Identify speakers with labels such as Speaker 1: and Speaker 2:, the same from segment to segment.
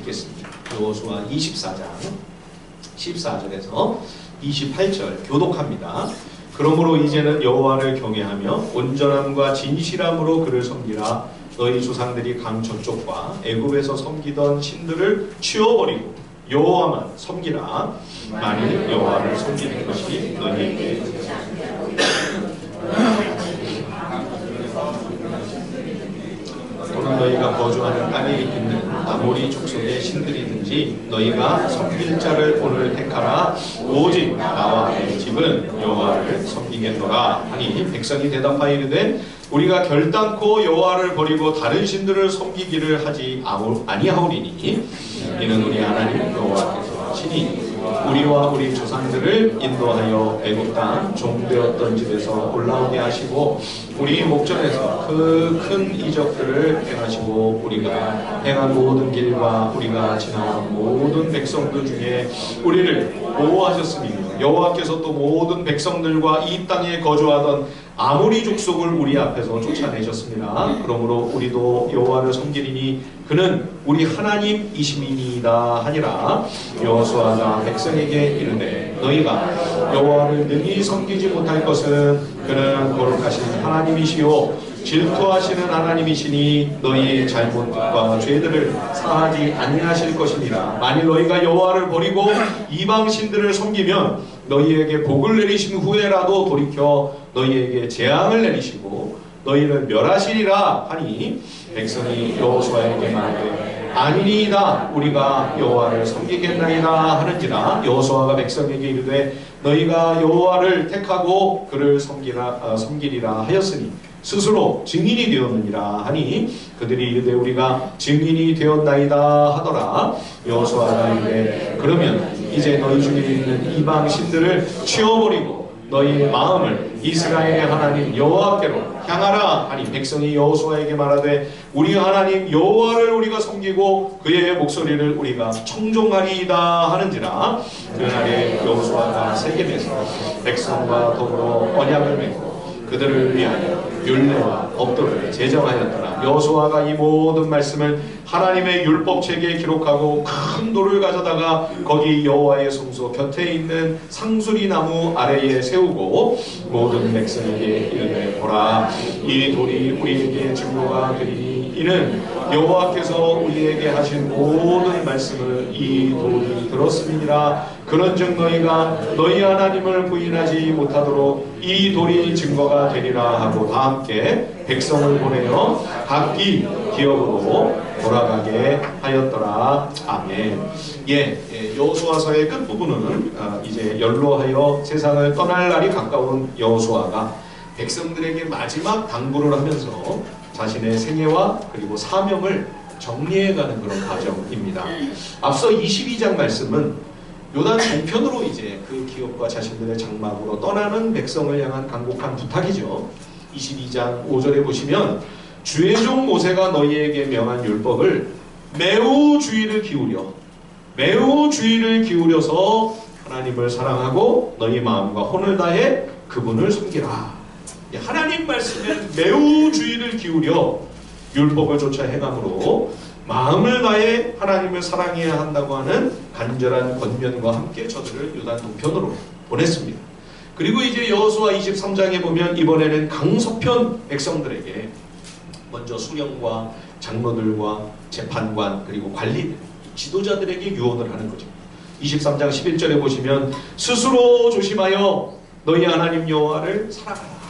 Speaker 1: 읽겠습니다. 여호수아 24장 14절에서 28절 교독합니다. 그러므로 이제는 여호와를 경외하며 온전함과 진실함으로 그를 섬기라. 너희 조상들이 강 저쪽과 애굽에서 섬기던 신들을 치워버리고 여호와만 섬기라. 만일 여호와를 섬기는 것이 너희에게 또는 너희가 거주하는 땅에 있는 아모리 족속의 신들이든지 너희가 섬길 자를 오늘 택하라. 오직 나와 내 집은 여호와를 섬기겠노라 하니 백성이 대답하이르되 우리가 결단코 여호와를 버리고 다른 신들을 섬기기를 하지 아니하오리니 이는 우리 하나님 여호와께서 친히 우리와 우리 조상들을 인도하여 애굽 땅 종되었던 집에서 올라오게 하시고 우리 목전에서 그 큰 이적들을 행하시고 우리가 행한 모든 길과 우리가 지나온 모든 백성들 중에 우리를 보호하셨으니 여호와께서 또 모든 백성들과 이 땅에 거주하던 아모리 족속을 우리 앞에서 쫓아내셨습니다. 그러므로 우리도 여호와를 섬기리니 그는 우리 하나님이심이니이다 하니라. 여호수아가 백성에게 이르되 너희가 여호와를 능히 섬기지 못할 것은 그는 거룩하신 하나님이시요 질투하시는 하나님이시니 너희의 잘못과 죄들을 사하지 아니하실 것이니라. 만일 너희가 여호와를 버리고 이방 신들을 섬기면 너희에게 복을 내리신 후에라도 돌이켜 너희에게 재앙을 내리시고 너희를 멸하시리라 하니 백성이 여호수아에게 말하되 아니니이다 우리가 여호와를 섬기겠나이다 하는지라. 여호수아가 백성에게 이르되 너희가 여호와를 택하고 그를 섬기리라 하였으니 스스로 증인이 되었느니라 하니 그들이 이르되 우리가 증인이 되었나이다 하더라. 여호수아가 이르되 그러면 이제 너희 중에 있는 이방 신들을 치워버리고 너희 마음을 이스라엘의 하나님 여호와께로 향하라 하니 백성이 여호수아에게 말하되 우리 하나님 여호와를 우리가 섬기고 그의 목소리를 우리가 청종하리이다 하는지라. 그날에 여호수아가 세겜에서 백성과 더불어 언약을 맺고 그들을 위하여 율례와 법도를 제정하였더라. 여호수아가 이 모든 말씀을 하나님의 율법책에 기록하고 큰 돌을 가져다가 거기 여호와의 성소 곁에 있는 상수리 나무 아래에 세우고 모든 백성에게 이르되 보라 이 돌이 우리에게 증거가 되리니 이는 여호와께서 우리에게 하신 모든 말씀을 이 돌이 들었음이니라. 그런즉 너희가 너희 하나님을 부인하지 못하도록 이 돌이 증거가 되리라 하고 다 함께 백성을 보내어 각기 기업으로 돌아가게 하였더라. 아멘. 여호수아서의 끝부분은 이제 연로하여 세상을 떠날 날이 가까운 여호수아가 백성들에게 마지막 당부를 하면서 자신의 생애와 그리고 사명을 정리해가는 그런 과정입니다. 앞서 22장 말씀은 요단 동편으로 이제 그 기업과 자신들의 장막으로 떠나는 백성을 향한 간곡한 부탁이죠. 22장 5절에 보시면 주의 종 모세가 너희에게 명한 율법을 매우 주의를 기울여서 하나님을 사랑하고 너희 마음과 혼을 다해 그분을 섬기라. 하나님 말씀에 매우 주의를 기울여 율법을 쫓아 행함으로 마음을 다해 하나님을 사랑해야 한다고 하는 간절한 권면과 함께 저들을 요단 동편으로 보냈습니다. 그리고 이제 여호수아 23장에 보면 이번에는 강서편 백성들에게 먼저 수령과 장로들과 재판관 그리고 관리들 지도자들에게 유언을 하는 거죠. 23장 11절에 보시면 스스로 조심하여 너희 하나님 여호와를 사랑하라.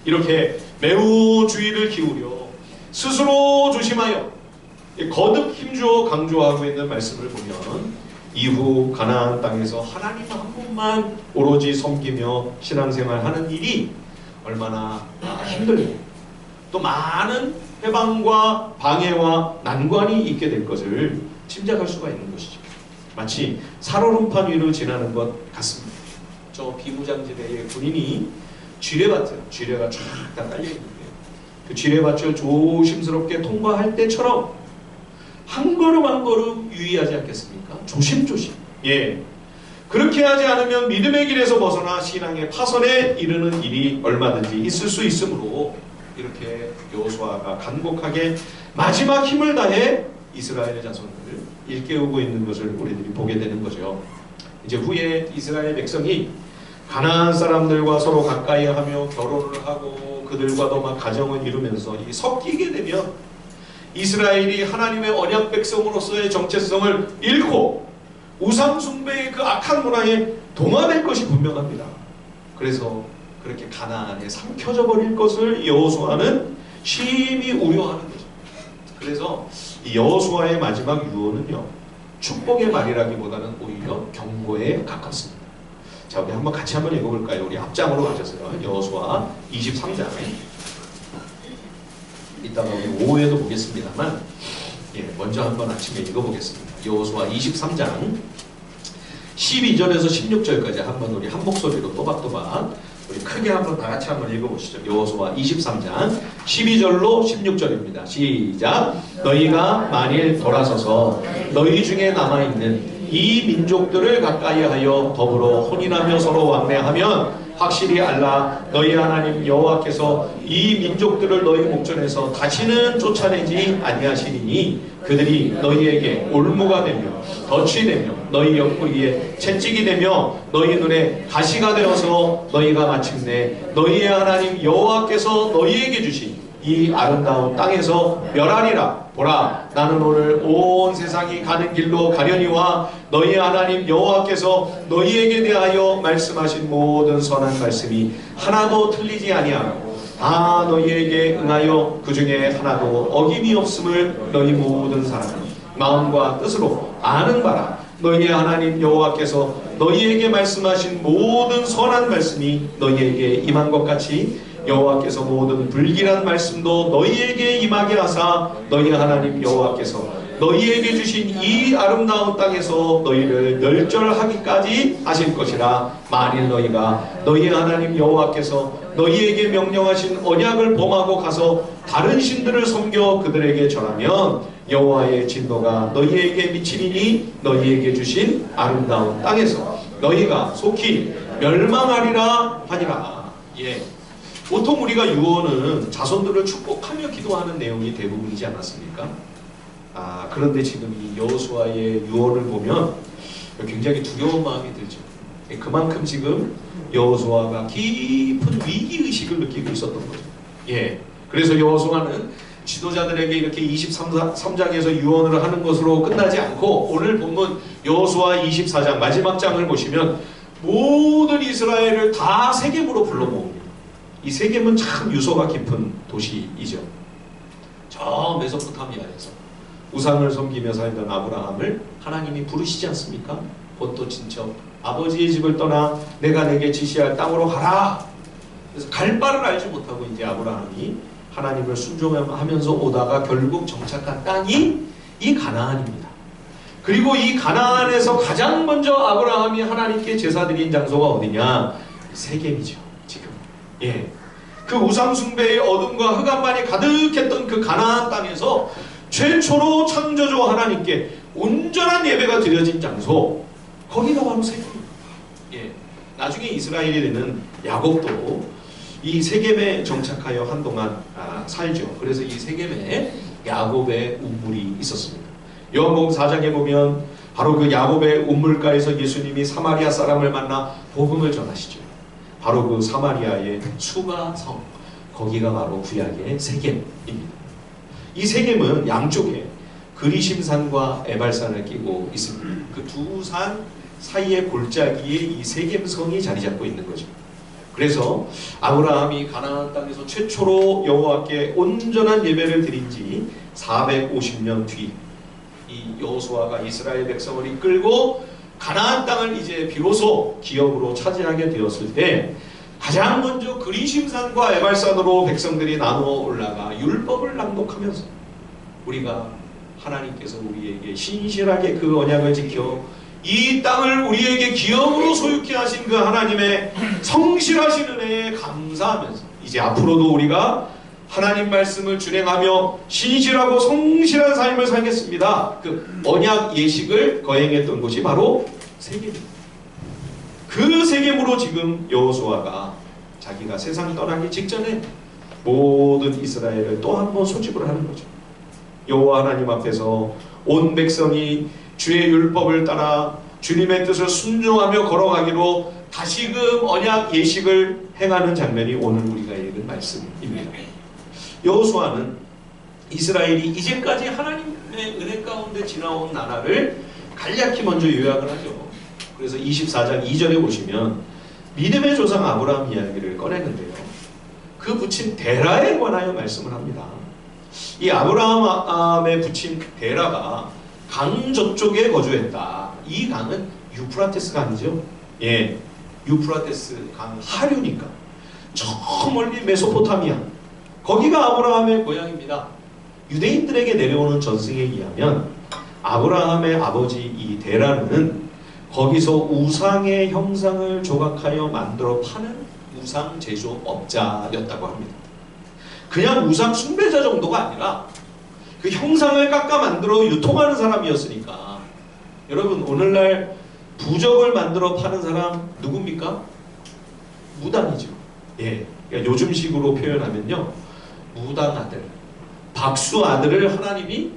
Speaker 1: 이렇게 매우 주의를 기울여 스스로 조심하여 거듭 힘주어 강조하고 있는 말씀을 보면 이후 가나안 땅에서 하나님 한 분만 오로지 섬기며 신앙생활하는 일이 얼마나 힘들고 또 많은 해방과 방해와 난관이 있게 될 것을 짐작할 수가 있는 것이죠. 마치 살얼음판 위를 지나는 것 같습니다. 저 비무장지대의 군인이 쥐레가 쫙 다 깔려있는데 그 쥐레밭을 조심스럽게 통과할 때처럼 한 걸음 한 걸음 유의하지 않겠습니까? 조심조심. 그렇게 하지 않으면 믿음의 길에서 벗어나 신앙의 파선에 이르는 일이 얼마든지 있을 수 있으므로 이렇게 여호수아가 간곡하게 마지막 힘을 다해 이스라엘의 자손을 일깨우고 있는 것을 우리들이 보게 되는 거죠. 이제 후에 이스라엘 백성이 가나안 사람들과 서로 가까이 하며 결혼을 하고 그들과도 막 가정을 이루면서 섞이게 되면 이스라엘이 하나님의 언약 백성으로서의 정체성을 잃고 우상 숭배의 그 악한 문화에 동화될 것이 분명합니다. 그래서 그렇게 가나안에 삼켜져 버릴 것을 여호수아는 심히 우려하는 거죠. 그래서 이 여호수아의 마지막 유언은요, 축복의 말이라기보다는 오히려 경고에 가깝습니다. 자, 우리 한번 같이 한번 읽어볼까요? 우리 앞장으로 가셨어요. 여호수아 23장. 이따가 우리 오후에도 보겠습니다만, 먼저 한번 아침에 읽어보겠습니다. 여호수아 23장 12절에서 16절까지 한번 우리 한 목소리로 또박또박 우리 크게 한번 다 같이 한번 읽어보시죠. 여호수아 23장 12절로 16절입니다. 시작. 너희가 만일 돌아서서 너희 중에 남아있는 이 민족들을 가까이하여 더불어 혼인하며 서로 왕래하면 확실히 알라. 너희 하나님 여호와께서 이 민족들을 너희 목전에서 다시는 쫓아내지 아니하시리니 그들이 너희에게 올무가 되며 덫이 되며 너희 옆구리에 채찍이 되며 너희 눈에 가시가 되어서 너희가 마침내 너희의 하나님 여호와께서 너희에게 주신 이 아름다운 땅에서 멸하리라. 보라, 나는 오늘 온 세상이 가는 길로 가려니와 너희 하나님 여호와께서 너희에게 대하여 말씀하신 모든 선한 말씀이 하나도 틀리지 아니하고 다 너희에게 응하여 그 중에 하나도 어김이 없음을 너희 모든 사람이 마음과 뜻으로 아는 바라. 너희의 하나님 여호와께서 너희에게 말씀하신 모든 선한 말씀이 너희에게 임한 것 같이 여호와께서 모든 불길한 말씀도 너희에게 임하게 하사 너희 하나님 여호와께서 너희에게 주신 이 아름다운 땅에서 너희를 멸절하기까지 하실 것이라. 만일 너희가 너희 하나님 여호와께서 너희에게 명령하신 언약을 범하고 가서 다른 신들을 섬겨 그들에게 절하면 여호와의 진노가 너희에게 미치리니 너희에게 주신 아름다운 땅에서 너희가 속히 멸망하리라 하니라. 보통 우리가 유언은 자손들을 축복하며 기도하는 내용이 대부분이지 않았습니까? 그런데 지금 이 여호수아의 유언을 보면 굉장히 두려운 마음이 들죠. 그만큼 지금 여호수아가 깊은 위기의식을 느끼고 있었던 거죠. 그래서 여호수아는 지도자들에게 이렇게 23장에서 유언을 하는 것으로 끝나지 않고 오늘 본문 여호수아 24장 마지막 장을 보시면 모든 이스라엘을 다 세겜으로 불러 모읍니다. 이 세겜은 참 유서가 깊은 도시이죠. 저 메소포타미아에서 우상을 섬기며 살던 아브라함을 하나님이 부르시지 않습니까? 곧또 친척 아버지의 집을 떠나 내가 내게 지시할 땅으로 가라. 그래서 갈 바를 알지 못하고 이제 아브라함이 하나님을 순종하면서 오다가 결국 정착한 땅이 이 가나안입니다. 그리고 이 가나안에서 가장 먼저 아브라함이 하나님께 제사 드린 장소가 어디냐? 세겜이죠. 지금. 그 우상숭배의 어둠과 흑암만이 가득했던 그 가나안 땅에서 최초로 창조주 하나님께 온전한 예배가 드려진 장소, 거기가 바로 세겜입니다. 나중에 이스라엘에는 야곱도 이 세겜에 정착하여 한동안 살죠. 그래서 이 세겜에 야곱의 우물이 있었습니다. 요한복음 4장에 보면 바로 그 야곱의 우물가에서 예수님이 사마리아 사람을 만나 복음을 전하시죠. 바로 그 사마리아의 수가성, 거기가 바로 구약의 세겜입니다. 이 세겜은 양쪽에 그리심산과 에발산을 끼고 있습니다. 그 두 산 사이의 골짜기에 이 세겜성이 자리 잡고 있는 거죠. 그래서 아브라함이 가나안 땅에서 최초로 여호와께 온전한 예배를 드린 지 450년 뒤 이 여호수아가 이스라엘 백성을 이끌고 가나안 땅을 이제 비로소 기업으로 차지하게 되었을 때 가장 먼저 그리심산과 에발산으로 백성들이 나누어 올라가 율법을 낭독하면서 우리가 하나님께서 우리에게 신실하게 그 언약을 지켜 이 땅을 우리에게 기업으로 소유케 하신 그 하나님의 성실하신 은혜에 감사하면서 이제 앞으로도 우리가 하나님 말씀을 준행하며 신실하고 성실한 삶을 살겠습니다. 그 언약 예식을 거행했던 곳이 바로 세겜입니다. 그 세겜으로 지금 여호수아가 자기가 세상 떠나기 직전에 모든 이스라엘을 또 한 번 소집을 하는 거죠. 여호와 하나님 앞에서 온 백성이 주의 율법을 따라 주님의 뜻을 순종하며 걸어가기로 다시금 언약 예식을 행하는 장면이 오늘 우리가 읽은 말씀입니다. 여호수아는 이스라엘이 이제까지 하나님의 은혜 가운데 지나온 나라를 간략히 먼저 요약을 하죠. 그래서 24장 2절에 보시면 믿음의 조상 아브라함 이야기를 꺼내는데요. 그 부친 데라에 관하여 말씀을 합니다. 이 아브라함의 부친 데라가 강 저쪽에 거주했다. 이 강은 유프라테스 강이죠. 예, 유프라테스 강 하류니까 저 멀리 메소포타미아, 거기가 아브라함의 고향입니다. 유대인들에게 내려오는 전승에 의하면 아브라함의 아버지 이 데라는 거기서 우상의 형상을 조각하여 만들어 파는 우상 제조업자였다고 합니다. 그냥 우상 숭배자 정도가 아니라 그 형상을 깎아 만들어 유통하는 사람이었으니까. 여러분, 오늘날 부적을 만들어 파는 사람 누굽니까? 무당이죠. 예, 그러니까 요즘식으로 표현하면요, 무당 아들, 박수 아들을 하나님이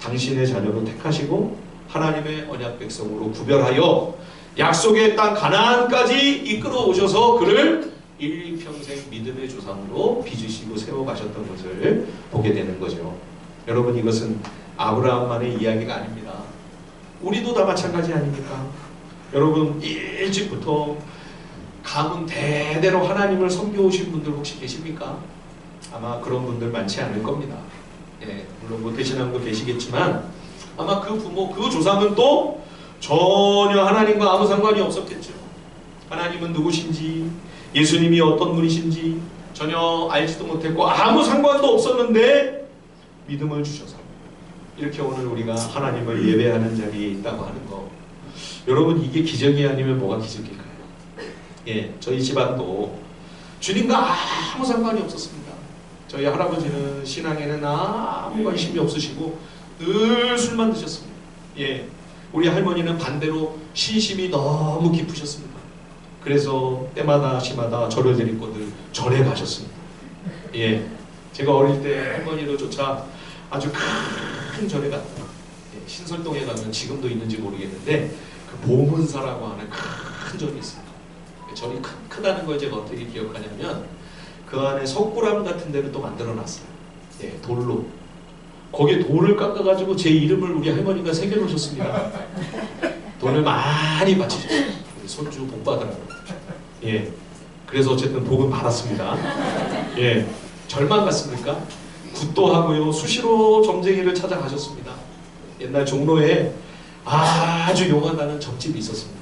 Speaker 1: 당신의 자녀로 택하시고 하나님의 언약 백성으로 구별하여 약속의 땅 가나안까지 이끌어 오셔서 그를 일평생 믿음의 조상으로 빚으시고 세워가셨던 것을 보게 되는 거죠. 여러분, 이것은 아브라함만의 이야기가 아닙니다. 우리도 다 마찬가지 아닙니까? 여러분, 일찍부터 가문 대대로 하나님을 섬겨오신 분들 혹시 계십니까? 아마 그런 분들 많지 않을 겁니다. 예, 물론 뭐 대신한 분 계시겠지만 아마 그 부모, 그 조상은 또 전혀 하나님과 아무 상관이 없었겠죠. 하나님은 누구신지, 예수님이 어떤 분이신지 전혀 알지도 못했고 아무 상관도 없었는데 믿음을 주셔서 이렇게 오늘 우리가 하나님을 예배하는 자리에 있다고 하는 거, 여러분, 이게 기적이 아니면 뭐가 기적일까요? 예, 저희 집안도 주님과 아무 상관이 없었습니다. 저희 할아버지는 신앙에는 아무 관심이 없으시고 늘 술만 드셨습니다. 예, 우리 할머니는 반대로 신심이 너무 깊으셨습니다. 그래서 때마다 시마다 절을 드리고 늘 절에 가셨습니다. 예, 제가 어릴 때 할머니로조차 아주 큰 절에 갔다. 예, 신설동에 가면 지금도 있는지 모르겠는데 그 보문사라고 하는 큰 절이 있습니다. 절이 크다는 걸 제가 어떻게 기억하냐면 그 안에 석굴암 같은 데를 또 만들어놨어요. 예, 돌로. 거기에 돌을 깎아가지고 제 이름을 우리 할머니가 새겨놓으셨습니다. 돈을 많이 바치셨어요. 손주 복 받으라고. 예, 그래서 어쨌든 복은 받았습니다. 예, 절만 갔습니까? 굿도 하고요, 수시로 점쟁이를 찾아가셨습니다. 옛날 종로에 아주 용하다는 점집이 있었습니다.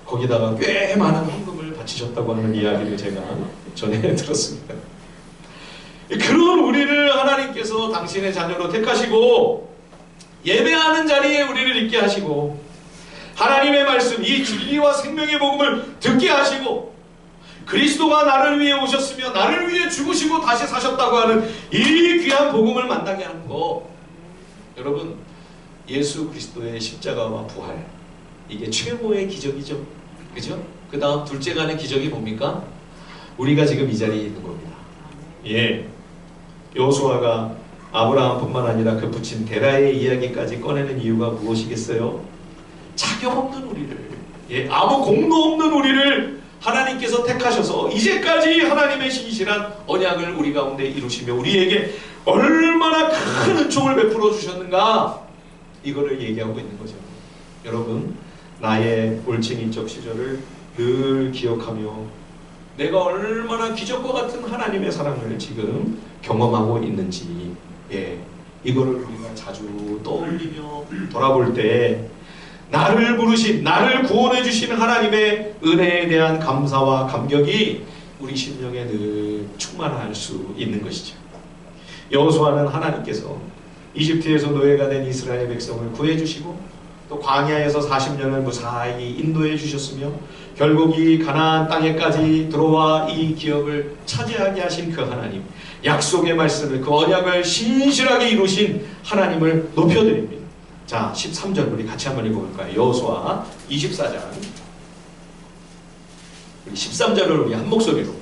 Speaker 1: 거기다가 꽤 많은 헌금을 바치셨다고 하는 이야기를 제가 전에 들었습니다. 그런 우리를 하나님께서 당신의 자녀로 택하시고 예배하는 자리에 우리를 있게 하시고 하나님의 말씀, 이 진리와 생명의 복음을 듣게 하시고 그리스도가 나를 위해 오셨으며 나를 위해 죽으시고 다시 사셨다고 하는 이 귀한 복음을 만나게 하는 거, 여러분, 예수 그리스도의 십자가와 부활, 이게 최고의 기적이죠. 그죠? 그 다음 둘째 간의 기적이 뭡니까? 우리가 지금 이 자리에 있는 겁니다. 예, 여호수아가 아브라함뿐만 아니라 그 부친 데라의 이야기까지 꺼내는 이유가 무엇이겠어요? 자격 없는 우리를, 예, 아무 공로 없는 우리를 하나님께서 택하셔서 이제까지 하나님의 신실한 언약을 우리 가운데 이루시며 우리에게 얼마나 큰 은총을 베풀어 주셨는가, 이거를 얘기하고 있는 거죠. 여러분, 나의 올챙이적 시절을 늘 기억하며 내가 얼마나 기적과 같은 하나님의 사랑을 지금 경험하고 있는지, 예, 이거를 우리가 자주 떠올리며 돌아볼 때 나를 부르신, 나를 구원해 주신 하나님의 은혜에 대한 감사와 감격이 우리 심령에 늘 충만할 수 있는 것이죠. 여호수아는 하나님께서 이집트에서 노예가 된 이스라엘 백성을 구해 주시고 또 광야에서 40년을 무사히 인도해 주셨으며 결국 이 가나안 땅에까지 들어와 이 기업을 차지하게 하신 그 하나님, 약속의 말씀을, 그 언약을 신실하게 이루신 하나님을 높여드립니다. 자, 13절 우리 같이 한번 읽어볼까요? 여호수아 24장 우리 13절을 우리 한 목소리로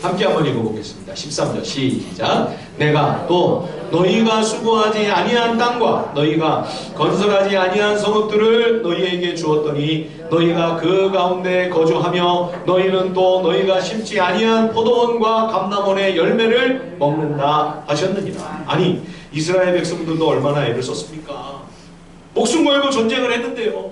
Speaker 1: 함께 한번 읽어보겠습니다. 13절 시작. 내가 또 너희가 수고하지 아니한 땅과 너희가 건설하지 아니한 성읍들을 너희에게 주었더니 너희가 그 가운데 거주하며 너희는 또 너희가 심지 아니한 포도원과 감람원의 열매를 먹는다 하셨느니라. 아니 이스라엘 백성들도 얼마나 애를 썼습니까? 목숨 걸고 전쟁을 했는데요.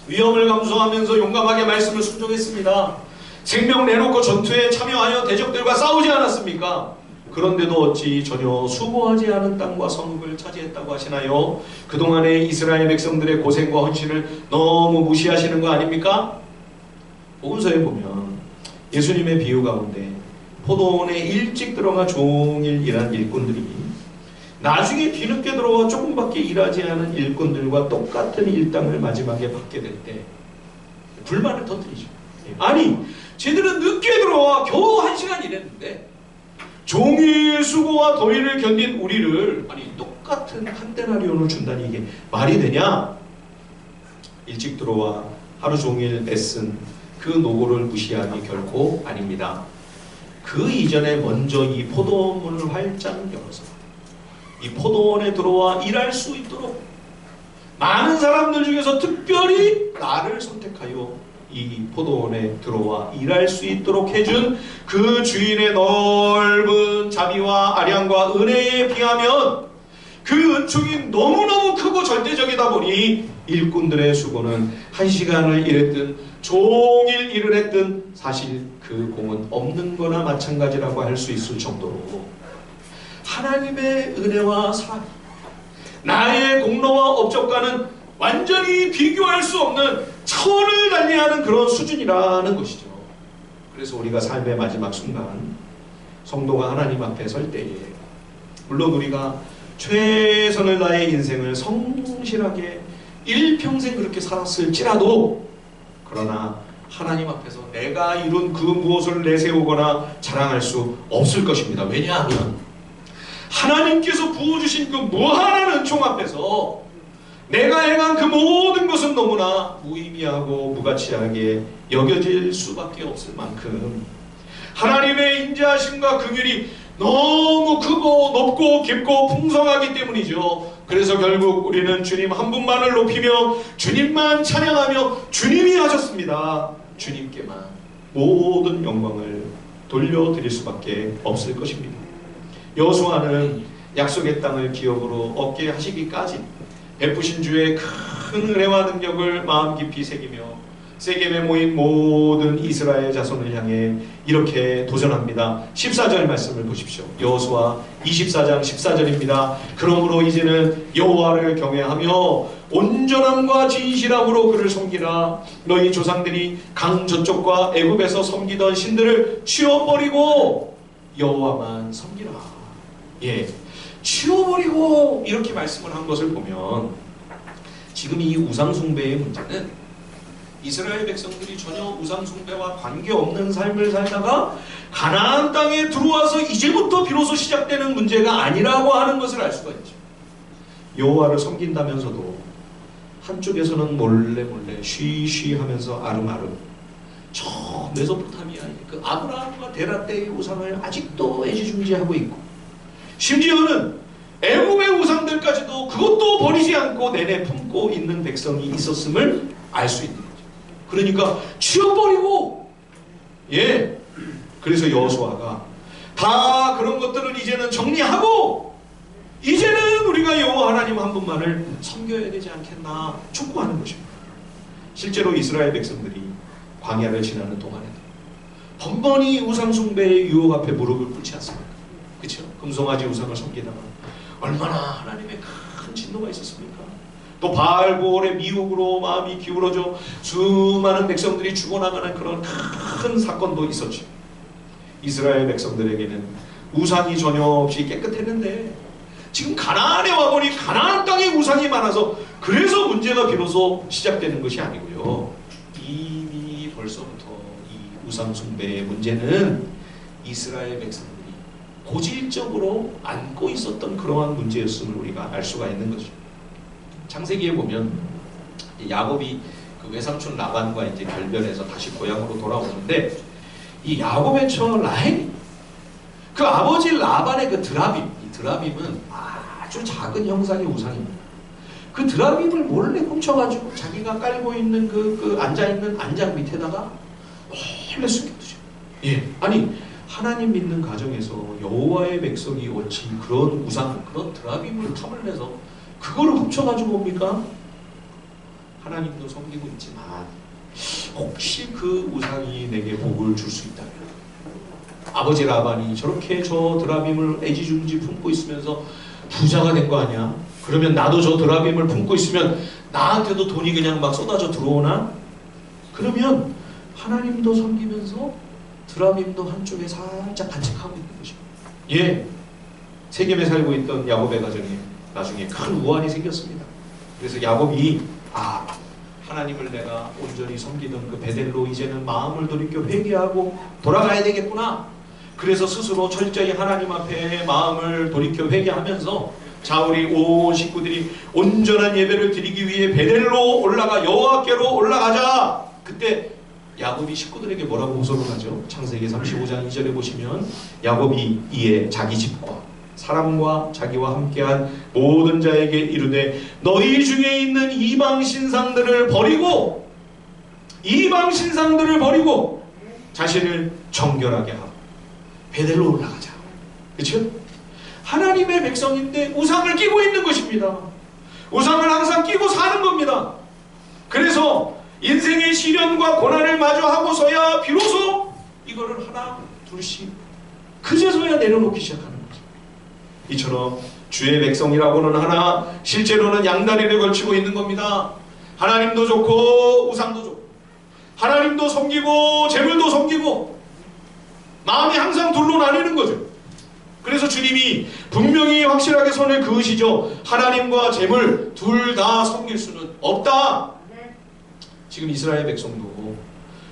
Speaker 1: 위험을 감수하면서 용감하게 말씀을 순종했습니다. 생명 내놓고 전투에 참여하여 대적들과 싸우지 않았습니까? 그런데도 어찌 전혀 수고하지 않은 땅과 성읍을 차지했다고 하시나요? 그동안의 이스라엘 백성들의 고생과 헌신을 너무 무시하시는 거 아닙니까? 복음서에 보면 예수님의 비유 가운데 포도원에 일찍 들어가 종일 일한 일꾼들이 나중에 뒤늦게 들어와 조금밖에 일하지 않은 일꾼들과 똑같은 일당을 마지막에 받게 될 때 불만을 터뜨리죠. 아니 쟤들은 늦게 들어와 겨우 1시간 일했는데 종일 수고와 더위를 견딘 우리를 아니 똑같은 한 데나리온을 준다니 이게 말이 되냐? 일찍 들어와 하루 종일 애쓴 그 노고를 무시하기 결코 아닙니다. 그 이전에 먼저 이 포도원문을 활짝 열어서 이 포도원에 들어와 일할 수 있도록 많은 사람들 중에서 특별히 나를 선택하여 이 포도원에 들어와 일할 수 있도록 해준 그 주인의 넓은 자비와 아량과 은혜에 비하면 그 은총이 너무너무 크고 절대적이다 보니 일꾼들의 수고는 1시간을 일했든 종일 일을 했든 사실 그 공은 없는 거나 마찬가지라고 할 수 있을 정도로 하나님의 은혜와 사랑, 나의 공로와 업적과는 완전히 비교할 수 없는 차원을 달리하는 그런 수준이라는 것이죠. 그래서 우리가 삶의 마지막 순간 성도가 하나님 앞에 설 때에 물론 우리가 최선을 다해 인생을 성실하게 일평생 그렇게 살았을지라도 그러나 하나님 앞에서 내가 이룬 그 무엇을 내세우거나 자랑할 수 없을 것입니다. 왜냐하면 하나님께서 부어주신 그 무한한 은총 앞에서 내가 행한 그 모든 것은 너무나 무의미하고 무가치하게 여겨질 수밖에 없을 만큼 하나님의 인자하심과 긍휼이 너무 크고 높고 깊고 풍성하기 때문이죠. 그래서 결국 우리는 주님 한 분만을 높이며 주님만 찬양하며 주님이 하셨습니다. 주님께만 모든 영광을 돌려드릴 수밖에 없을 것입니다. 여호수아는 약속의 땅을 기업으로 얻게 하시기까지 베푸신 주의 큰 은혜와 능력을 마음 깊이 새기며 세겜에 모인 모든 이스라엘 자손을 향해 이렇게 도전합니다. 14절 말씀을 보십시오. 여호수아 24장 14절입니다. 그러므로 이제는 여호와를 경외하며 온전함과 진실함으로 그를 섬기라. 너희 조상들이 강 저쪽과 애굽에서 섬기던 신들을 치워버리고 여호와만 섬기라. 예, 치워버리고 이렇게 말씀을 한 것을 보면 지금 이 우상숭배의 문제는 이스라엘 백성들이 전혀 우상숭배와 관계없는 삶을 살다가 가나안 땅에 들어와서 이제부터 비로소 시작되는 문제가 아니라고 하는 것을 알 수가 있죠. 여호와를 섬긴다면서도 한쪽에서는 몰래 쉬쉬 하면서 아름아름 저 메소포타미아의 그 아브라함과 데라 때의 우상을 아직도 애지중지하고 있고 심지어는 애굽의 우상들까지도 그것도 버리지 않고 내내 품고 있는 백성이 있었음을 알 수 있는 거죠. 그러니까 치워버리고 그래서 여호수아가 다 그런 것들은 이제는 정리하고 이제는 우리가 여호와 하나님 한 분만을 섬겨야 되지 않겠나 촉구하는 것입니다. 실제로 이스라엘 백성들이 광야를 지나는 동안에도 번번이 우상숭배의 유혹 앞에 무릎을 꿇지 않습니까? 그렇죠? 금송아지 우상을 섬기다가 얼마나 하나님의 큰 진노가 있었습니까? 또 바알고올의 미혹으로 마음이 기울어져 수많은 백성들이 죽어나가는 그런 큰 사건도 있었죠. 이스라엘 백성들에게는 우상이 전혀 없이 깨끗했는데 지금 가나안에 와보니 가나안 땅에 우상이 많아서 그래서 문제가 비로소 시작되는 것이 아니고요. 이미 벌써부터 이 우상숭배의 문제는 이스라엘 백성들이 고질적으로 안고 있었던 그러한 문제였음을 우리가 알 수가 있는 거죠. 창세기에 보면 야곱이 그 외삼촌 라반과 이제 결별해서 다시 고향으로 돌아오는데
Speaker 2: 이 야곱의 처 라헬이 그 아버지 라반의 그 드라빔, 이 드라빔은 아주 작은 형상의 우상입니다. 그 드라빔을 몰래 훔쳐가지고 자기가 깔고 있는 그 앉아있는 안장 밑에다가 몰래 숨겨두죠. 예, 아니 하나님 믿는 가정에서 여호와의 백성이 얹힌 그런 우상, 그런 드라빔을 탐을 내서 그거를 훔쳐가지고 옵니까? 하나님도 섬기고 있지만 혹시 그 우상이 내게 복을 줄 수 있다면, 아버지 라반이 저렇게 저 드라빔을 애지중지 품고 있으면서 부자가 된 거 아니야? 그러면 나도 저 드라빔을 품고 있으면 나한테도 돈이 그냥 막 쏟아져 들어오나? 그러면 하나님도 섬기면서 드라빔도 한쪽에 살짝 간직하고 있는 것입니다. 예, 세겜에 살고 있던 야곱의 가정에 나중에 큰 우환이 생겼습니다. 그래서 야곱이 하나님을 내가 온전히 섬기던 그 베델로 이제는 마음을 돌이켜 회개하고 돌아가야 되겠구나. 그래서 스스로 철저히 하나님 앞에 마음을 돌이켜 회개하면서 자, 우리 온 식구들이 온전한 예배를 드리기 위해 베델로 올라가 여호와께로 올라가자. 그때 야곱이 식구들에게 뭐라고 호소를 하죠? 창세기 35장 2절에 보시면 야곱이 이에 자기 집과 사람과 자기와 함께한 모든 자에게 이르되 너희 중에 있는 이방 신상들을 버리고 자신을 정결하게 하고 베델로 올라가자. 그렇죠? 하나님의 백성인데 우상을 끼고 있는 것입니다. 우상을 항상 끼고 사는 겁니다. 그래서 인생의 시련과 고난을 마주하고서야 비로소 이거를 하나 둘씩 그제서야 내려놓기 시작하는 거죠. 이처럼 주의 백성이라고는 하나 실제로는 양다리를 걸치고 있는 겁니다. 하나님도 좋고 우상도 좋고 하나님도 섬기고 재물도 섬기고 마음이 항상 둘로 나뉘는 거죠. 그래서 주님이 분명히 확실하게 선을 그으시죠. 하나님과 재물 둘 다 섬길 수는 없다. 지금 이스라엘 백성도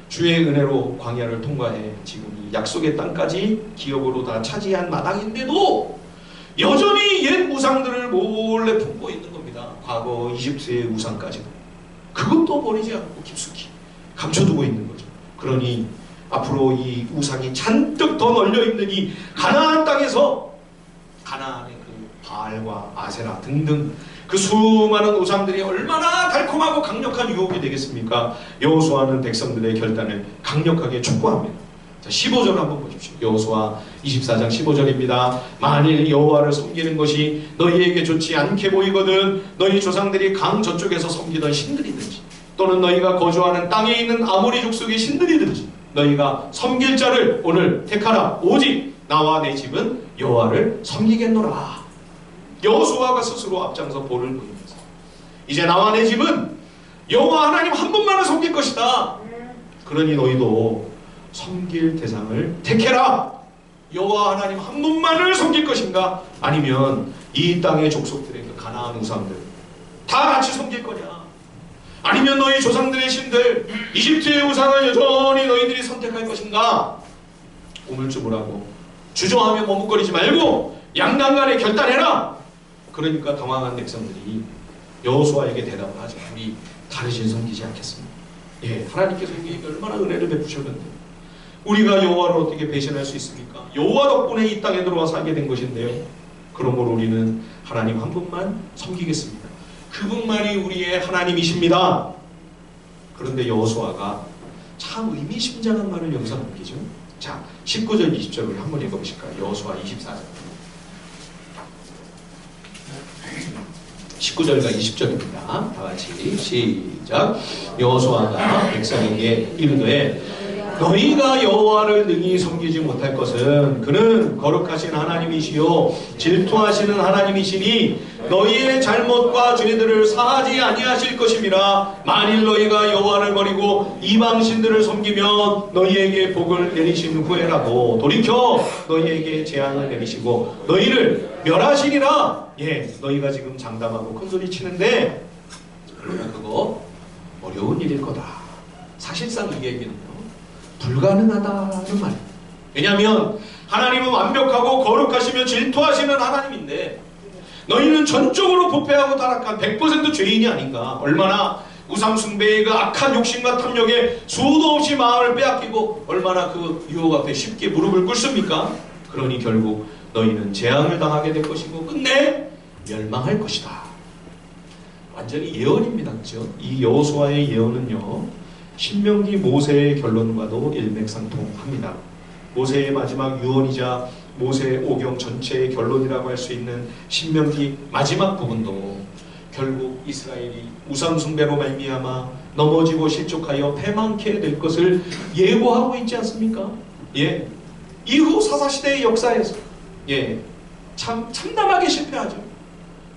Speaker 2: 주의 은혜로 광야를 통과해 지금 이 약속의 땅까지 기업으로 다 차지한 마당인데도 여전히 옛 우상들을 몰래 품고 있는 겁니다. 과거 이집트의 우상까지도 그것도 버리지 않고 깊숙이 감춰두고 있는 거죠. 그러니 앞으로 이 우상이 잔뜩 더 널려있는 이 가나안 땅에서 가나안의 그 바알과 아세라 등등 그 수많은 우상들이 얼마나 달콤하고 강력한 유혹이 되겠습니까? 여호수아는 백성들의 결단을 강력하게 촉구합니다. 자, 15절 한번 보십시오. 여호수아 24장 15절입니다. 만일 여호와를 섬기는 것이 너희에게 좋지 않게 보이거든 너희 조상들이 강 저쪽에서 섬기던 신들이든지 또는 너희가 거주하는 땅에 있는 아모리 족속의 신들이든지 너희가 섬길 자를 오늘 택하라. 오직 나와 내 집은 여호와를 섬기겠노라. 여호수아가 스스로 앞장서 볼을 보이면서 이제 나와 내 집은 여호와 하나님 한 분만을 섬길 것이다. 그러니 너희도 섬길 대상을 택해라. 여호와 하나님 한 분만을 섬길 것인가? 아니면 이 땅의 족속들의 그 가나안 우상들 다 같이 섬길 거냐? 아니면 너희 조상들의 신들 이집트의 우상을 여전히 너희들이 선택할 것인가? 우물쭈물하고 주저하며 머뭇거리지 말고 양당간에 결단해라. 그러니까 당황한 백성들이 여호수아에게 대답을 하죠. 우리 다른 신 섬기지 않겠습니다. 예, 하나님께서 우리에게 얼마나 은혜를 베푸셨는데 우리가 여호와를 어떻게 배신할 수 있습니까? 여호와 덕분에 이 땅에 들어와 살게 된 것인데요. 그러므로 우리는 하나님 한 분만 섬기겠습니다. 그분만이 우리의 하나님이십니다. 그런데 여호수아가 참 의미심장한 말을 여기서 남기죠. 자, 19절 20절을 한번 읽어보실까요? 여호수아 24절 19절과 20절입니다. 다같이 시작. 여호수아가 백성에게 이르되 너희가 여호와를 능히 섬기지 못할 것은 그는 거룩하신 하나님이시요 질투하시는 하나님이시니 너희의 잘못과 죄들을 사하지 아니하실 것임이라. 만일 너희가 여호와를 버리고 이방 신들을 섬기면 너희에게 복을 내리신 후에라도 돌이켜 너희에게 재앙을 내리시고 너희를 멸하시리라. 예, 너희가 지금 장담하고 큰소리 치는데 그러나 그거 어려운 일일 거다. 사실상 이 얘기는요 불가능하다는 말이에요. 왜냐하면 하나님은 완벽하고 거룩하시며 질투하시는 하나님인데 너희는 전적으로 부패하고 타락한 100% 죄인이 아닌가. 얼마나 우상숭배의 그 악한 욕심과 탐욕에 수도 없이 마음을 빼앗기고 얼마나 그 유혹 앞에 쉽게 무릎을 꿇습니까? 그러니 결국 너희는 재앙을 당하게 될 것이고 끝내 멸망할 것이다. 완전히 예언입니다. 그렇죠? 이 여호수아의 예언은요, 신명기 모세의 결론과도 일맥상통합니다. 모세의 마지막 유언이자 모세 오경 전체의 결론이라고 할 수 있는 신명기 마지막 부분도 결국 이스라엘이 우상숭배로 말미암아 넘어지고 실족하여 패망케 될 것을 예고하고 있지 않습니까? 예, 이후 사사시대의 역사에서 참담하게 실패하죠.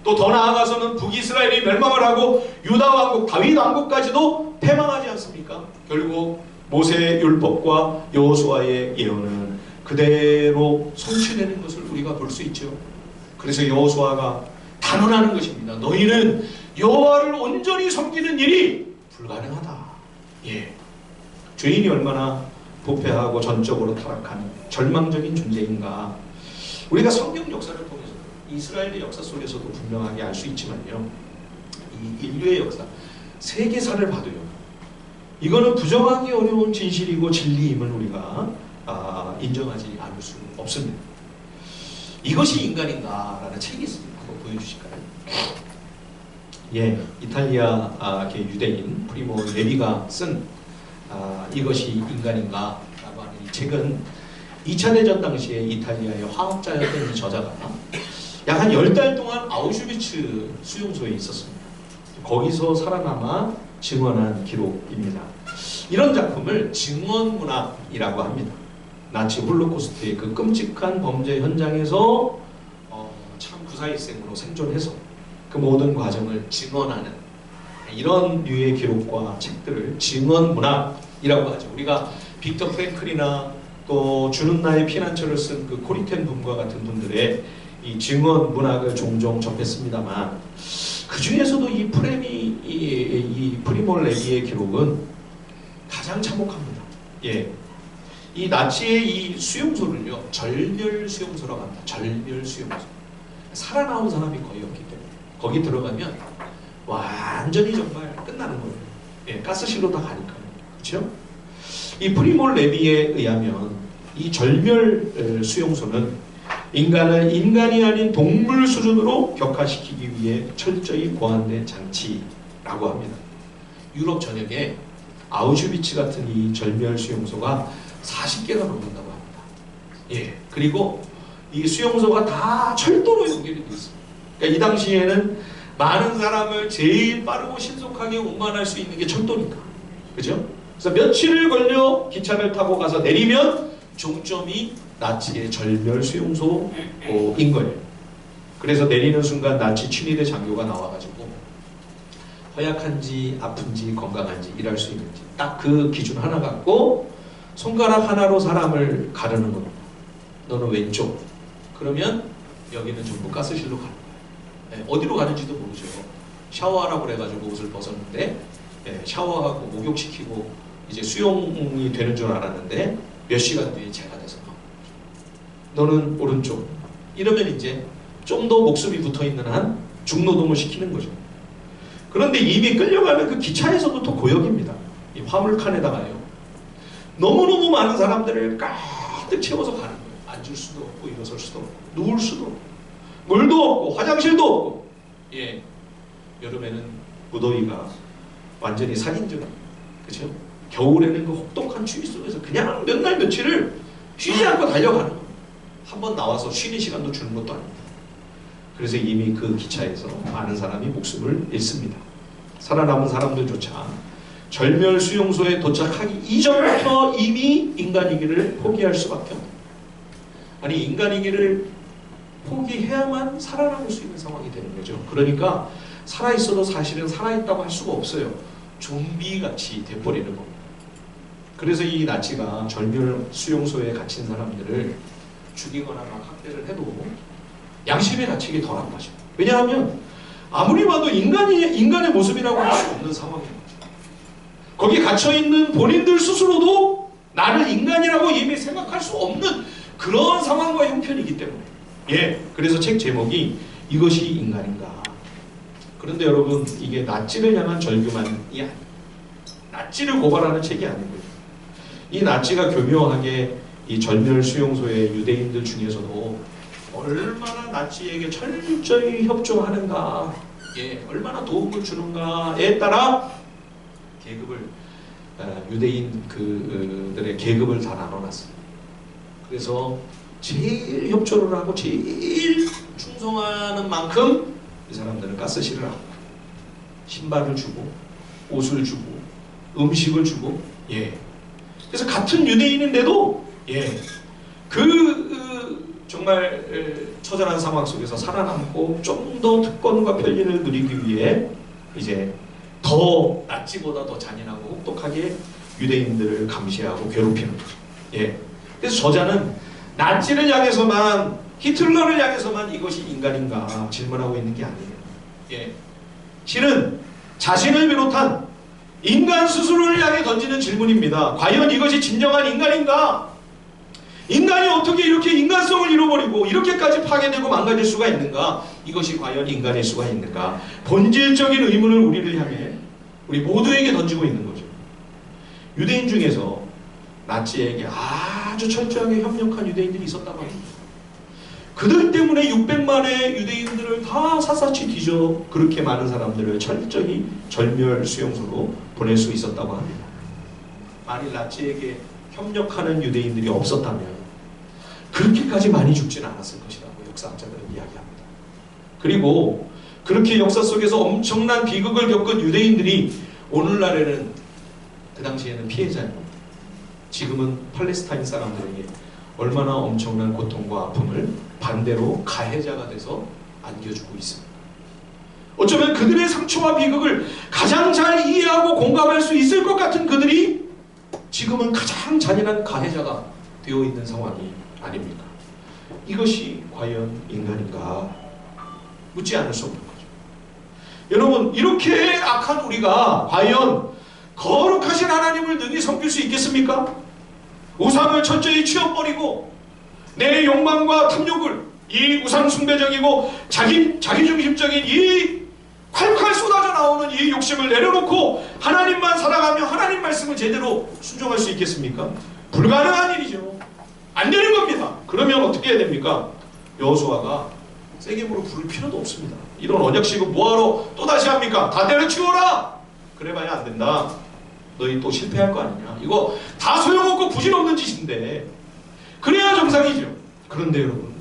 Speaker 2: 또 더 나아가서는 북이스라엘이 멸망을 하고 유다 왕국, 다윗 왕국까지도 패망하지 않습니까? 결국 모세의 율법과 여호수아의 예언은 그대로 성취되는 것을 우리가 볼 수 있죠. 그래서 여호수아가 단언하는 것입니다. 너희는 여호와를 온전히 섬기는 일이 불가능하다. 예, 죄인이 얼마나 부패하고 전적으로 타락한 절망적인 존재인가. 우리가 성경 역사를 통해서 이스라엘의 역사 속에서도 분명하게 알 수 있지만요, 이 인류의 역사, 세계사를 봐도요, 이거는 부정하기 어려운 진실이고 진리임을 우리가 인정하지 않을 수 없습니다. 이것이 인간인가라는 책이 있습니다. 한번 보여주실까요? 예, 이탈리아계 유대인 프리모 레비가 쓴 이것이 인간인가라고 하는 이 책은 2차 대전 당시에 이탈리아의 화학자였던 이 저자가 약 한 10달 동안 아우슈비츠 수용소에 있었습니다. 거기서 살아남아 증언한 기록입니다. 이런 작품을 증언문학이라고 합니다. 나치 홀로코스트의 그 끔찍한 범죄 현장에서 참 구사일생으로 생존해서 그 모든 과정을 증언하는 이런 류의 기록과 책들을 증언문학이라고 하죠. 우리가 빅터 프랭클이나 또 주는 나의 피난처를 쓴 그 코리텐 붐과 같은 분들의 이 증언문학을 종종 접했습니다만, 그 중에서도 이 프리모 레비의 기록은 가장 참혹합니다. 예, 이 나치의 이 수용소를요, 절멸 수용소라고 합니다. 절멸 수용소. 살아나온 사람이 거의 없기 때문에 거기 들어가면 완전히 정말 끝나는 거예요. 예, 가스실로 다 가니까요. 그렇죠? 이 프리모 레비에 의하면 이 절멸 수용소는 인간을 인간이 아닌 동물 수준으로 격화시키기 위해 철저히 보완된 장치라고 합니다. 유럽 전역에 아우슈비츠 같은 이 절멸 수용소가 40개가 넘는다고 합니다. 예, 그리고 이 수용소가 다 철도로 연결이 되어 있습니다. 그러니까 이 당시에는 많은 사람을 제일 빠르고 신속하게 운반할 수 있는 게 철도니까, 그죠? 그래서 며칠을 걸려 기차를 타고 가서 내리면 종점이 나치의 절멸 수용소인 거예요. 그래서 내리는 순간 나치 친위대 장교가 나와가지고 허약한지 아픈지 건강한지 일할 수 있는지 딱 그 기준 하나 갖고 손가락 하나로 사람을 가르는 겁니다. 너는 왼쪽. 그러면 여기는 전부 가스실로 가는 거예요. 네, 어디로 가는지도 모르죠. 샤워하라고 그래가지고 옷을 벗었는데 샤워하고 목욕시키고 이제 수용이 되는 줄 알았는데 몇 시간 뒤에 제가 돼서 너는 오른쪽. 이러면 이제 좀 더 목숨이 붙어있는 한 중노동을 시키는 거죠. 그런데 이미 끌려가는 그 기차에서도 또 고역입니다. 이 화물칸에다가요, 너무너무 많은 사람들을 가득 채워서 가는 거예요. 앉을 수도 없고 일어설 수도 없고 누울 수도 없고 물도 없고 화장실도 없고. 예, 여름에는 무더위가 완전히 살인적인, 그렇죠? 겨울에는 그 혹독한 추위 속에서 그냥 몇 날 며칠을 쉬지 않고 달려가는 거예요. 한번 나와서 쉬는 시간도 주는 것도 아닙니다. 그래서 이미 그 기차에서 많은 사람이 목숨을 잃습니다. 살아남은 사람들조차 절멸 수용소에 도착하기 이전부터 이미 인간이기를 포기할 수밖에 없다. 아니, 인간이기를 포기해야만 살아남을 수 있는 상황이 되는 거죠. 그러니까 살아있어도 사실은 살아있다고 할 수가 없어요. 좀비같이 돼버리는 겁니다. 그래서 이 나치가 절멸 수용소에 갇힌 사람들을 죽이거나 막 학대를 해도 양심의 가책이 덜한 거죠. 왜냐하면 아무리 봐도 인간의 모습이라고 할 수 없는 상황인 거죠. 거기 갇혀있는 본인들 스스로도 나를 인간이라고 이미 생각할 수 없는 그런 상황과 형편이기 때문에. 예, 그래서 책 제목이 이것이 인간인가. 그런데 여러분, 이게 나치를 향한 절규만이 아니에요. 나치를 고발하는 책이 아니고요. 이 나치가 교묘하게 이 절멸 수용소의 유대인들 중에서도 얼마나 나치에게 철저히 협조하는가, 얼마나 도움을 주는가에 따라 계급을, 유대인 그들의 계급을 다 나눠놨어요. 그래서 제일 협조를 하고 제일 충성하는 만큼 이 사람들은 가스실을 하고 신발을 주고 옷을 주고 음식을 주고, 그래서 같은 유대인인데도 정말 처절한 상황 속에서 살아남고 좀 더 특권과 편리를 누리기 위해 이제 더 나치보다 더 잔인하고 혹독하게 유대인들을 감시하고 괴롭히는 거죠. 그래서 저자는 나치를 향해서만, 히틀러를 향해서만 이것이 인간인가 질문하고 있는 게 아니에요. 실은 자신을 비롯한 인간 스스로를 향해 던지는 질문입니다. 과연 이것이 진정한 인간인가? 인간이 어떻게 이렇게 인간성을 잃어버리고 이렇게까지 파괴되고 망가질 수가 있는가? 이것이 과연 인간일 수가 있는가? 본질적인 의문을 우리를 향해, 우리 모두에게 던지고 있는 거죠. 유대인 중에서 나치에게 아주 철저하게 협력한 유대인들이 있었다고 합니다. 그들 때문에 600만의 유대인들을 다 샅샅이 뒤져 그렇게 많은 사람들을 철저히 절멸 수용소로 보낼 수 있었다고 합니다. 만일 나치에게 협력하는 유대인들이 없었다면 그렇게까지 많이 죽지는 않았을 것이라고 역사학자들은 이야기합니다. 그리고 그렇게 역사 속에서 엄청난 비극을 겪은 유대인들이 오늘날에는, 그 당시에는 피해자입니다. 지금은 팔레스타인 사람들에게 얼마나 엄청난 고통과 아픔을 반대로 가해자가 돼서 안겨주고 있습니다. 어쩌면 그들의 상처와 비극을 가장 잘 이해하고 공감할 수 있을 것 같은 그들이 지금은 가장 잔인한 가해자가 되어 있는 상황이 아닙니까? 이것이 과연 인간인가? 묻지 않을 수 없는 거죠. 여러분, 이렇게 악한 우리가 과연 거룩하신 하나님을 능히 섬길 수 있겠습니까? 우상을 철저히 치워버리고 내 욕망과 탐욕을, 이 우상 숭배적이고 자기중심적인 이 콸콸 쏟아져 나오는 이 욕심을 내려놓고 하나님만 살아가며 하나님 말씀을 제대로 순종할 수 있겠습니까? 불가능한 일이죠. 안 되는 겁니다. 그러면 어떻게 해야 됩니까? 여호수아가 세게 물어 부를 필요도 없습니다. 이런 언약식은 뭐하러 또 다시 합니까? 다 때려치워라! 그래봐야 안 된다. 너희 또 실패할 거 아니냐. 이거 다 소용없고 부질없는 짓인데 그래야 정상이죠. 그런데 여러분,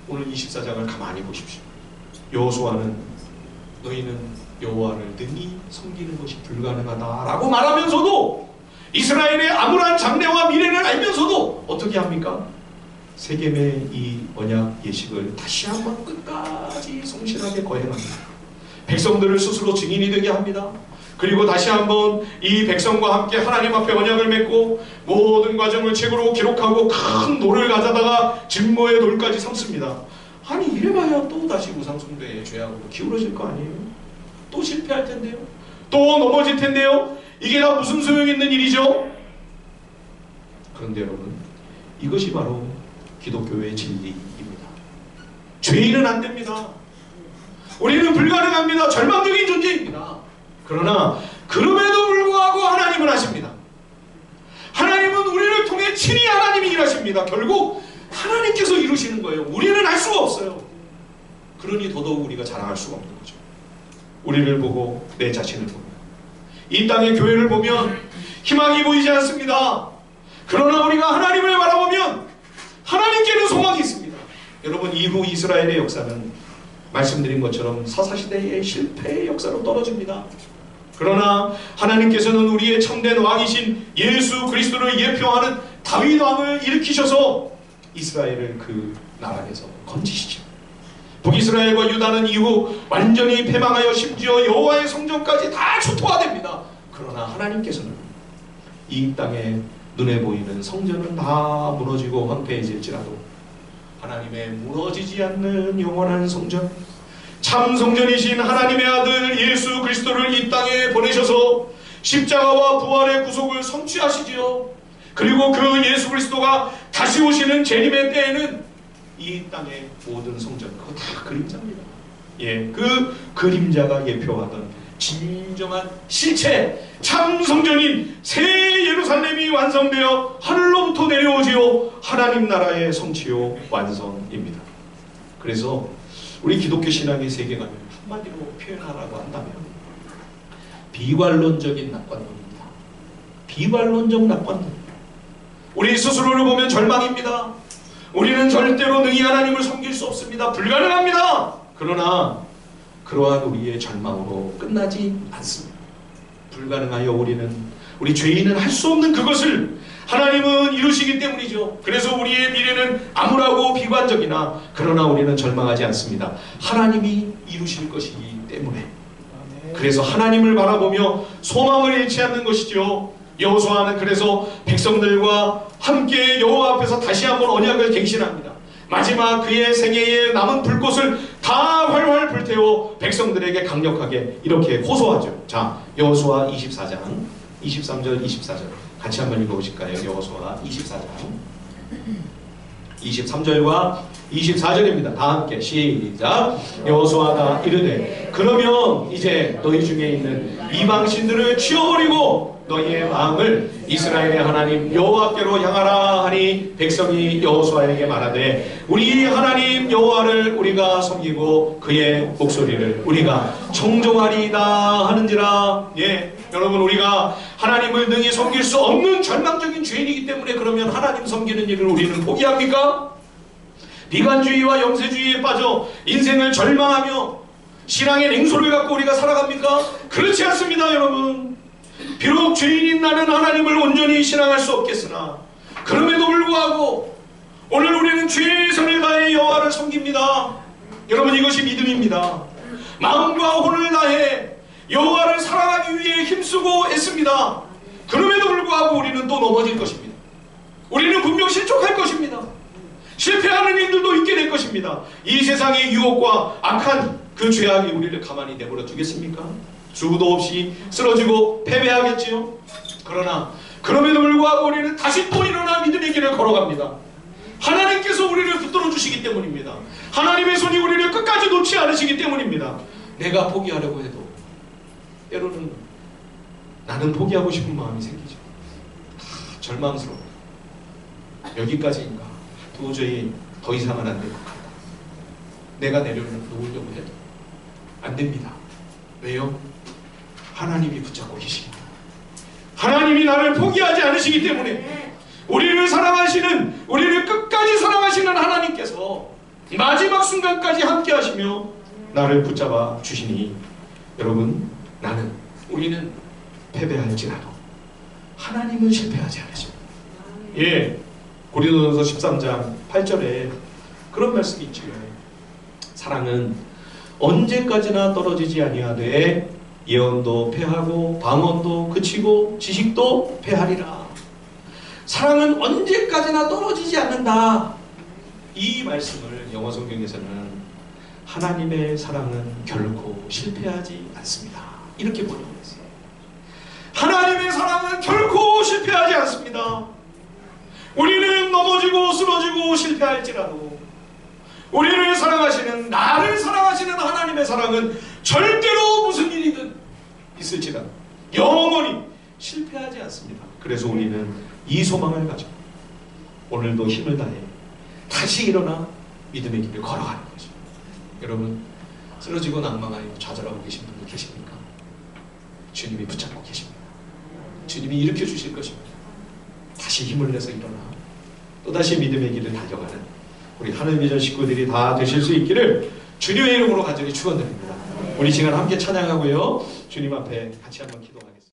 Speaker 2: 오늘 24장을 가만히 보십시오. 여호수아는 너희는 여호와를 능히 섬기는 것이 불가능하다라고 말하면서도, 이스라엘의 암울한 장래와 미래를 알면서도 어떻게 합니까? 세겜의 이 언약 예식을 다시 한번 끝까지 성실하게 거행합니다. 백성들을 스스로 증인이 되게 합니다. 그리고 다시 한번 이 백성과 함께 하나님 앞에 언약을 맺고 모든 과정을 책으로 기록하고 큰 돌을 가져다가 증거의 돌까지 삼습니다. 아니, 이래봐야 또 다시 우상숭배의 죄악으로 기울어질 거 아니에요? 또 실패할 텐데요? 또 넘어질 텐데요? 이게 다 무슨 소용 있는 일이죠? 그런데 여러분, 이것이 바로 기독교의 진리입니다. 죄인은 안 됩니다. 우리는 불가능합니다. 절망적인 존재입니다. 그러나 그럼에도 불구하고 하나님은 하십니다. 하나님은 우리를 통해 친히 하나님이 일하십니다. 결국 하나님께서 이루시는 거예요. 우리는 할 수가 없어요. 그러니 더더욱 우리가 자랑할 수가 없는 거죠. 우리를 보고 내 자신을 보면, 이 땅의 교회를 보면 희망이 보이지 않습니다. 그러나 우리가 하나님을 바라보면 하나님께는 소망이 있습니다. 여러분, 이후 이스라엘의 역사는 말씀드린 것처럼 사사시대의 실패의 역사로 떨어집니다. 그러나 하나님께서는 우리의 참된 왕이신 예수 그리스도를 예표하는 다윗 왕을 일으키셔서 이스라엘을 그 나라에서 건지시죠. 북이스라엘과 유다는 이후 완전히 패망하여 심지어 여호와의 성전까지 다 초토화됩니다. 그러나 하나님께서는 이 땅에 눈에 보이는 성전은 다 무너지고 황폐해질지라도 하나님의 무너지지 않는 영원한 성전, 참 성전이신 하나님의 아들 예수 그리스도를 이 땅에 보내셔서 십자가와 부활의 구속을 성취하시지요. 그리고 그 예수 그리스도가 다시 오시는 재림의 때에는 이 땅의 모든 성전, 그거 다 그림자입니다. 예, 그 그림자가 예표하던 진정한 실체, 참 성전인 새 예루살렘이 완성되어 하늘로부터 내려오지요. 하나님 나라의 성취요 완성입니다. 그래서 우리 기독교 신앙의 세계관을 한마디로 표현하라고 한다면 비관론적인 낙관론입니다. 비관론적 낙관론. 우리 스스로를 보면 절망입니다. 우리는 절대로 능히 하나님을 섬길 수 없습니다. 불가능합니다. 그러나 그러한 우리의 절망으로 끝나지 않습니다. 불가능하여 우리 죄인은 할 수 없는 그것을 하나님은 이루시기 때문이죠. 그래서 우리의 미래는 암울하고 비관적이나 그러나 우리는 절망하지 않습니다. 하나님이 이루실 것이기 때문에. 그래서 하나님을 바라보며 소망을 잃지 않는 것이죠. 여호수아는 그래서 백성들과 함께 여호와 앞에서 다시 한번 언약을 갱신합니다. 마지막 그의 생애에 남은 불꽃을 다 활활 불태워 백성들에게 강력하게 이렇게 호소하죠. 자, 여호수아 24장 23절 24절 같이 한번 읽어보실까요? 여호수아 24장 23절과 24절입니다. 다 함께 시작. 여호수아가 이르되 그러면 이제 너희 중에 있는 이방신들을 치워버리고 너희의 마음을 이스라엘의 하나님 여호와께로 향하라 하니 백성이 여호수아에게 말하되 우리 하나님 여호와를 우리가 섬기고 그의 목소리를 우리가 청종하리이다 하는지라. 예, 여러분, 우리가 하나님을 능히 섬길 수 없는 절망적인 죄인이기 때문에 그러면 하나님 섬기는 일을 우리는 포기합니까? 비관주의와 영세주의에 빠져 인생을 절망하며 신앙의 냉소를 갖고 우리가 살아갑니까? 그렇지 않습니다, 여러분. 비록 죄인인 나는 하나님을 온전히 신앙할 수 없겠으나 그럼에도 불구하고 오늘 우리는 최선을 다해 여호와를 섬깁니다. 여러분, 이것이 믿음입니다. 마음과 혼을 다해 여호와를 사랑하기 위해 힘쓰고 애씁니다. 그럼에도 불구하고 우리는 또 넘어질 것입니다. 우리는 분명 실족할 것입니다. 실패하는 일들도 있게 될 것입니다. 이 세상의 유혹과 악한 그 죄악이 우리를 가만히 내버려 두겠습니까? 수도 없이 쓰러지고 패배하겠지요. 그러나 그럼에도 불구하고 우리는 다시 또 일어나 믿음의 길을 걸어갑니다. 하나님께서 우리를 붙들어 주시기 때문입니다. 하나님의 손이 우리를 끝까지 놓지 않으시기 때문입니다. 내가 포기하려고 해도 때로는 나는 포기하고 싶은 마음이 생기죠. 절망스러워. 여기까지인가? 도저히 더 이상은 안 될 것 같다. 내가 내려놓으려고 해도 안 됩니다. 왜요? 하나님이 붙잡고 계십니다. 하나님이 나를 포기하지 않으시기 때문에 우리를 사랑하시는, 우리를 끝까지 사랑하시는 하나님께서 마지막 순간까지 함께 하시며 나를 붙잡아 주시니 여러분, 우리는 패배할지라도 하나님은 실패하지 않으십니다. 예, 고린도전서 13장 8절에 그런 말씀이 있죠. 사랑은 언제까지나 떨어지지 아니하되 예언도 패하고 방언도 그치고 지식도 패하리라. 사랑은 언제까지나 떨어지지 않는다. 이 말씀을 영어 성경에서는 하나님의 사랑은 결코 실패하지 않습니다, 이렇게 번역했어요. 하나님의 사랑은 결코 실패하지 않습니다. 우리는 넘어지고 쓰러지고 실패할지라도 우리를 사랑하시는, 나를 사랑하시는 하나님의 사랑은 절대로 무슨 일이든 있을지라도 영원히 실패하지 않습니다. 그래서 우리는 이 소망을 가지고 오늘도 힘을 다해 다시 일어나 믿음의 길을 걸어가는 거죠. 여러분, 쓰러지고 낭망하여 좌절하고 계신 분들 계십니까? 주님이 붙잡고 계십니다. 주님이 일으켜 주실 것입니다. 다시 힘을 내서 일어나 또다시 믿음의 길을 달려가는 우리 하늘비전 식구들이 다 되실 수 있기를 주님의 이름으로 간절히 축원드립니다. 우리 시간 함께 찬양하고요, 주님 앞에 같이 한번 기도.